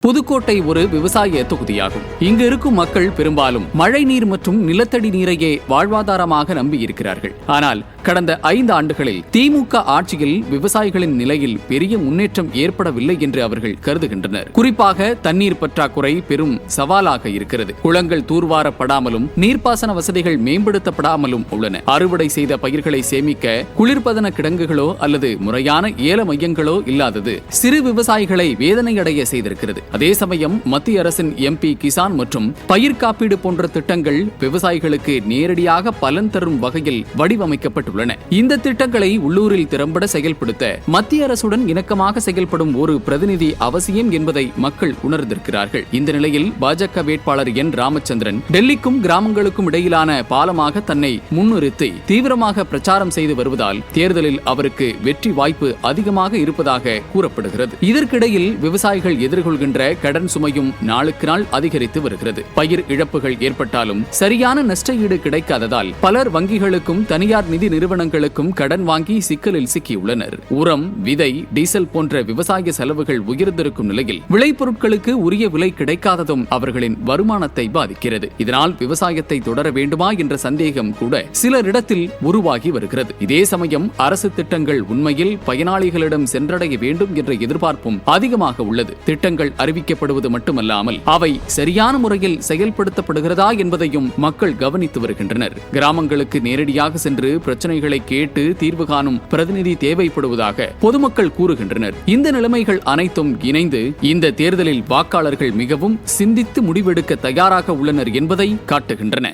புதுக்கோட்டை ஒரு விவசாய தொகுதியாகும். இங்கு இருக்கும் மக்கள் பெரும்பாலும் மழை நீர் மற்றும் நிலத்தடி நீரையே வாழ்வாதாரமாக நம்பியிருக்கிறார்கள். ஆனால் கடந்த 5 ஆண்டுகளில் திமுக ஆட்சியில் விவசாயிகளின் நிலையில் பெரிய முன்னேற்றம் ஏற்படவில்லை என்று அவர்கள் கருதுகின்றனர். குறிப்பாக தண்ணீர் பற்றாக்குறை பெரும் சவாலாக இருக்கிறது. குளங்கள் தூர்வாரப்படாமலும் நீர்ப்பாசன வசதிகள் மேம்படுத்தப்படாமலும் உள்ளன. அறுவடை செய்த பயிர்களை சேமிக்க குளிர்பதன கிடங்குகளோ அல்லது முறையான ஏல மையங்களோ இல்லாதது சிறு விவசாயிகளை வேதனையடைய செய்திருக்கிறது. அதே சமயம் மத்திய அரசின் MP கிசான் மற்றும் பயிர் காப்பீடு போன்ற திட்டங்கள் விவசாயிகளுக்கு நேரடியாக பலன் தரும் வகையில் வடிவமைக்கப்பட்டுள்ளன. இந்த திட்டங்களை உள்ளூரில் திறம்பட செயல்படுத்த மத்திய அரசுடன் இணக்கமாக செயல்படும் ஒரு பிரதிநிதி அவசியம் என்பதை மக்கள் உணர்ந்திருக்கிறார்கள். இந்த நிலையில் பாஜக வேட்பாளர் N. ராமச்சந்திரன் டெல்லிக்கும் கிராமங்களுக்கும் இடையிலான பாலமாக தன்னை முன்னிறுத்தி தீவிரமாக பிரச்சாரம் செய்து வருவதால் தேர்தலில் அவருக்கு வெற்றி வாய்ப்பு அதிகமாக இருப்பதாக கூறப்படுகிறது. இதற்கிடையில் விவசாயிகள் எதிர்கொள்கின்ற கடன் சுமையும் நாளுக்கு நாள் அதிகரித்து வருகிறது. பயிர் இழப்புகள் ஏற்பட்டாலும் சரியான நஷ்ட ஈடு கிடைக்காததால் பலர் வங்கிகளுக்கும் தனியார் நிதி நிறுவனங்களுக்கும் கடன் வாங்கி சிக்கலில் சிக்கியுள்ளனர். உரம், விதை, டீசல் போன்ற விவசாய செலவுகள் உயர்ந்திருக்கும் நிலையில் விளைபொருட்களுக்கு உரிய விலை கிடைக்காததும் அவர்களின் வருமானத்தை பாதிக்கிறது. இதனால் விவசாயத்தை தொடர வேண்டுமா என்ற சந்தேகம் கூட சிலரிடத்தில் உருவாகி வருகிறது. இதே சமயம் அரசு திட்டங்கள் உண்மையில் பயனாளிகளிடம் சென்றடைய வேண்டும் என்ற எதிர்பார்ப்பும் அதிகமாக உள்ளது. திட்டங்கள் அறிவிக்கப்படுவது மட்டுமல்லாமல் அவை சரியான முறையில் செயல்படுத்தப்படுகிறதா என்பதையும் மக்கள் கவனித்து வருகின்றனர். கிராமங்களுக்கு நேரடியாக சென்று பிரச்சனைகளை கேட்டு தீர்வு காணும் பிரதிநிதி தேவைப்படுவதாக பொதுமக்கள் கூறுகின்றனர். இந்த நிலைமைகள் அனைத்தும் இணைந்து இந்த தேர்தலில் வாக்காளர்கள் மிகவும் சிந்தித்து முடிவெடுக்க தயாராக உள்ளனர் என்பதை காட்டுகின்றன.